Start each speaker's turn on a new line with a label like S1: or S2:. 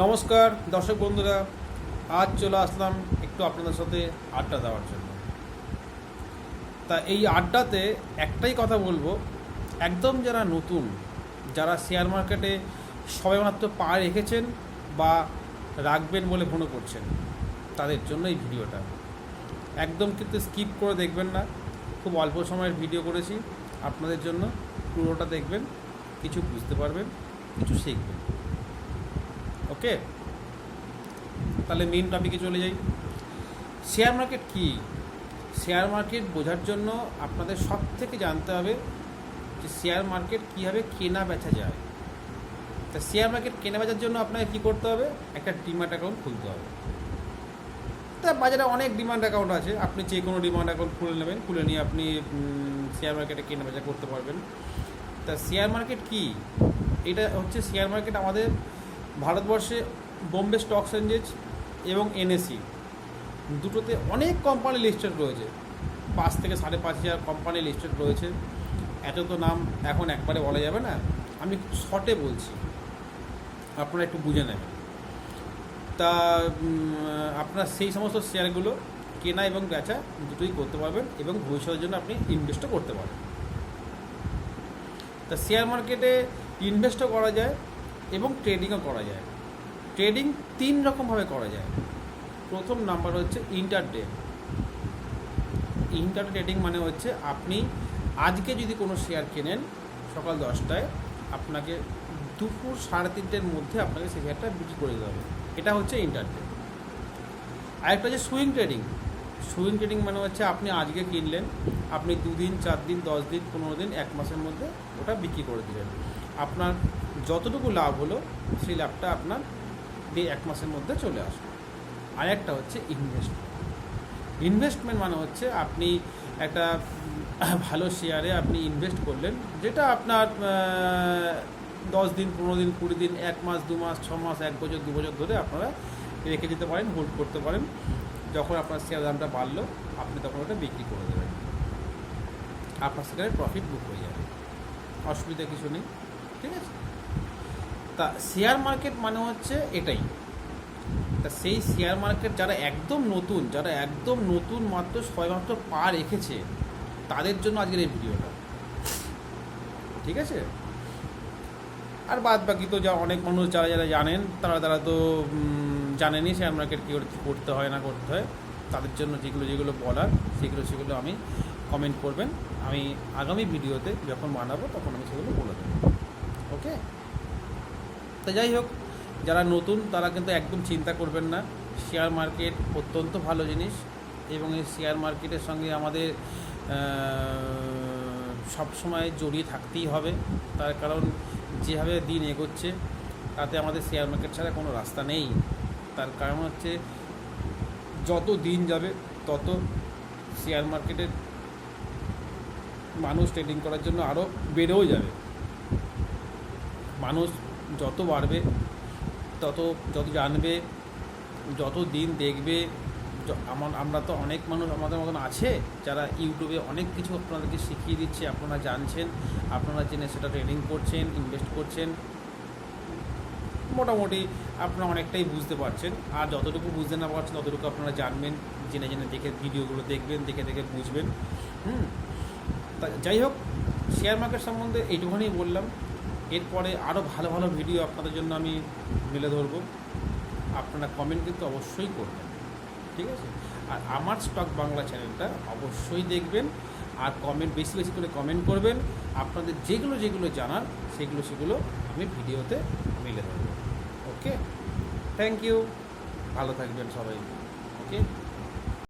S1: নমস্কার দর্শক বন্ধুরা, আজ চলে আসলাম একটু আপনাদের সাথে আড্ডা দেওয়ার জন্য। তা এই আড্ডাতে একটাই কথা বলবো, একদম যারা নতুন, যারা শেয়ার মার্কেটে সবেমাত্র পা রেখেছেন বা রাখবেন বলে মনে করছেন, তাদের জন্য এই ভিডিওটা। একদম কিন্তু স্কিপ করে দেখবেন না, খুব অল্প সময়ের ভিডিও করেছি আপনাদের জন্য। পুরোটা দেখবেন, কিছু বুঝতে পারবেন, কিছু শিখবেন। ওকে, তাহলে মেইন টপিকে চলে যাই। শেয়ার মার্কেট কী? শেয়ার মার্কেট বোঝার জন্য আপনাদের সব থেকে জানতে হবে যে শেয়ার মার্কেট কীভাবে কেনা বেচা যায়। তা শেয়ার মার্কেট কেনা বেচার জন্য আপনাকে কী করতে হবে? একটা ডিম্যাট অ্যাকাউন্ট খুলতে হবে। তা বাজারে অনেক ডিমান্ড অ্যাকাউন্ট আছে, আপনি যে কোনো ডিমান্ড অ্যাকাউন্ট খুলে নেবেন, খুলে নিয়ে আপনি শেয়ার মার্কেটে কেনা বেচা করতে পারবেন। তা শেয়ার মার্কেট কী? এটা হচ্ছে শেয়ার মার্কেট আমাদের ভারতবর্ষে বোম্বে স্টক এক্সচেঞ্জ এবং এনএসই দুটোতে অনেক কোম্পানি লিস্টেড রয়েছে। 5 থেকে 5,500 কোম্পানি লিস্টেড রয়েছে। এত তো নাম এখন একবারে বলা যাবে না, আমি শর্টে বলছি, আপনারা একটু বুঝে নেবেন। তা আপনারা সেই সমস্ত শেয়ারগুলো কেনা এবং বেচা দুটোই করতে পারবেন এবং ভবিষ্যতের জন্য আপনি ইনভেস্টও করতে পারবেন। তা শেয়ার মার্কেটে ইনভেস্টও করা যায় এবং ট্রেডিংও করা যায়। ট্রেডিং 3 রকমভাবে করা যায়। প্রথম নাম্বার হচ্ছে ইন্টারডে। ইন্টারডে ট্রেডিং মানে হচ্ছে আপনি আজকে যদি কোনো শেয়ার কেনেন সকাল 10টায়, আপনাকে দুপুর 3:30-এর মধ্যে আপনাকে সেই শেয়ারটা বিক্রি করে দিতে হবে। এটা হচ্ছে ইন্টারডে। আরেকটা হচ্ছে সুইং ট্রেডিং। সুইং ট্রেডিং মানে হচ্ছে আপনি আজকে কিনলেন, আপনি 2 দিন, 4 দিন, 10 দিন, 15 দিন, 1 মাসের মধ্যে ওটা বিক্রি করে দিলেন। আপনার যতটুকু লাভ হলো সেই লাভটা আপনার এই 1 মাসের মধ্যে চলে আসবে। আর একটা হচ্ছে ইনভেস্টমেন্ট। ইনভেস্টমেন্ট মানে হচ্ছে আপনি একটা ভালো শেয়ারে আপনি ইনভেস্ট করলেন, যেটা আপনার 10 দিন, 15 দিন, 20 দিন, 1 মাস, 2 মাস, 6 মাস, 1 বছর, 2 বছর ধরে আপনারা রেখে দিতে পারেন, হোল্ড করতে পারেন। যখন আপনার শেয়ার দামটা বাড়লো, আপনি তখন ওটা বিক্রি করে দেবেন, আপনার সেখানে প্রফিট বুক হয়ে যাবে, অসুবিধা কিছু নেই। ঠিক আছে? তা শেয়ার মার্কেট মানে হচ্ছে এটাই। তা সেই শেয়ার মার্কেট যারা একদম নতুন মাত্র সবেমাত্র পা রেখেছে, তাদের জন্য আজকের এই ভিডিওটা। ঠিক আছে? আর বাদ বাকি তো যা অনেক মানুষ যারা জানেন, তারা তো জানেনই শেয়ার মার্কেট কী করতে হয় না করতে হয়। তাদের জন্য যেগুলো বলার সেগুলো আমি কমেন্ট করবেন, আমি আগামী ভিডিওতে যখন বানাবো তখন আমি সেগুলো বলে দেবো। ওকে? তা যাই হোক, যারা নতুন তারা কিন্তু একদম চিন্তা করবেন না। শেয়ার মার্কেট অত্যন্ত ভালো জিনিস এবং এই শেয়ার মার্কেটের সঙ্গে আমাদের সবসময় জড়িয়ে থাকতেই হবে। তার কারণ যেভাবে দিন এগোচ্ছে তাতে আমাদের শেয়ার মার্কেট ছাড়া কোনো রাস্তা নেই। তার কারণ হচ্ছে যত দিন যাবে তত শেয়ার মার্কেটের মানুষ ট্রেডিং করার জন্য আরও বেড়েও যাবে। মানুষ যত বাড়বে, যত জানবে, যত দিন দেখবে। আমরা তো অনেক মানুষ আমাদের মতন আছে যারা ইউটিউবে অনেক কিছু আপনাদেরকে শিখিয়ে দিচ্ছে, আপনারা জানছেন, আপনারা জেনে সেটা ট্রেডিং করছেন, ইনভেস্ট করছেন। মোটামুটি আপনারা অনেকটাই বুঝতে পারছেন। আর যতটুকু বুঝতে না পারছেন ততটুকু আপনারা জানবেন, জেনে দেখে ভিডিওগুলো দেখবেন, দেখে বুঝবেন। তা যাই হোক, শেয়ার মার্কেট সম্বন্ধে এইটুখানি বললাম। এরপরে আরও ভালো ভালো ভিডিও আপনাদের জন্য আমি মেলে ধরবো। আপনারা কমেন্ট কিন্তু অবশ্যই করবেন। ঠিক আছে? আর আমার স্টক বাংলা চ্যানেলটা অবশ্যই দেখবেন আর বেশি করে কমেন্ট করবেন। আপনাদের যেগুলো জানার সেগুলো আমি ভিডিওতে মেলে ধরবো। ওকে, থ্যাংক ইউ, ভালো থাকবেন সবাই। ওকে।